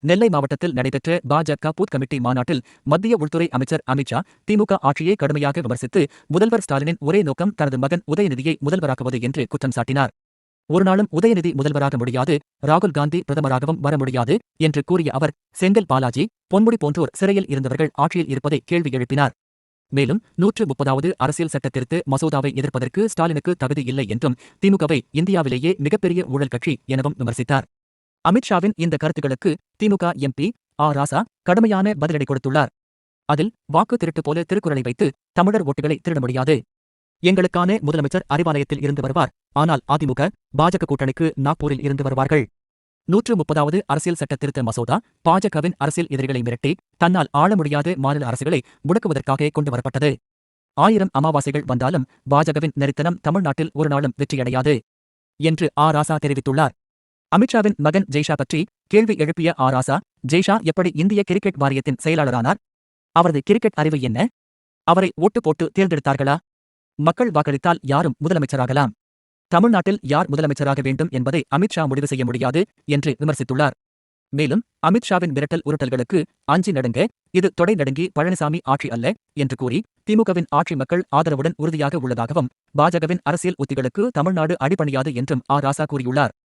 நெல்லை மாவட்டத்தில் நடைபெற்ற பாஜக பூத் கமிட்டி மாநாட்டில் மத்திய உள்துறை அமைச்சர் அமித் ஷா திமுக ஆட்சியை கடுமையாக விமர்சித்து முதல்வர் ஸ்டாலினின் ஒரே நோக்கம் தனது மகன் உதயநிதியை முதல்வராக்குவது என்று குற்றம் சாட்டினார். ஒருநாளும் உதயநிதி முதல்வராக முடியாது, ராகுல் காந்தி பிரதமராகவும் வர முடியாது என்று கூறிய அவர், செந்தில் பாலாஜி, பொன்முடி போன்றோர் சிறையில் இருந்தவர்கள் ஆட்சியில் இருப்பதை கேள்வி எழுப்பினார். மேலும் 130வது அரசியல் சட்ட திருத்த மசோதாவை எதிர்ப்பதற்கு ஸ்டாலினுக்கு தகுதி இல்லை என்றும், திமுகவை இந்தியாவிலேயே மிகப்பெரிய ஊழல் கட்சி எனவும் விமர்சித்தார். அமித் ஷாவின் இந்த கருத்துக்களுக்கு திமுக எம்பி ராசா கடுமையான பதிலடி கொடுத்துள்ளார். அதில், வாக்கு திருட்டு போல திருக்குறளை வைத்து தமிழர் ஓட்டுகளை திருட முடியாது. எங்களுக்கான முதலமைச்சர் அறிவாலயத்தில் இருந்து வருவார். ஆனால் அதிமுக, பாஜக கூட்டணிக்கு நாக்பூரில் இருந்து வருவார்கள். 130வது அரசியல் சட்ட திருத்த மசோதா பாஜகவின் அரசியல் எதிரிகளை மிரட்டி தன்னால் ஆள முடியாத மாநில அரசுகளை முடக்குவதற்காக கொண்டு வரப்பட்டது. 1000 அமாவாசைகள் வந்தாலும் பாஜகவின் நெறித்தனம் தமிழ்நாட்டில் ஒரு நாளும் வெற்றியடையாது என்று ராசா தெரிவித்துள்ளார். அமித்ஷாவின் மகன் ஜெய்ஷா பற்றி கேள்வி எழுப்பிய ராசா, ஜெய்ஷா எப்படி இந்திய கிரிக்கெட் வாரியத்தின் செயலாளரானார்? அவரது கிரிக்கெட் அறிவு என்ன? அவரை ஓட்டு போட்டு தேர்ந்தெடுத்தார்களா? மக்கள் வாக்களித்தால் யாரும் முதலமைச்சராகலாம். தமிழ்நாட்டில் யார் முதலமைச்சராக வேண்டும் என்பதை அமித்ஷா முடிவு செய்ய முடியாது என்று விமர்சித்துள்ளார். மேலும், அமித்ஷாவின் மிரட்டல் உருட்டல்களுக்கு அஞ்சி நடுங்க, இது தொடை நடுங்கி பழனிசாமி ஆட்சி அல்ல என்று கூறி திமுகவின் ஆட்சி மக்கள் ஆதரவுடன் உறுதியாக உள்ளதாகவும், பாஜகவின் அரசியல் உத்திகளுக்கு தமிழ்நாடு அடிபணியாது என்றும் ராசா கூறியுள்ளார்.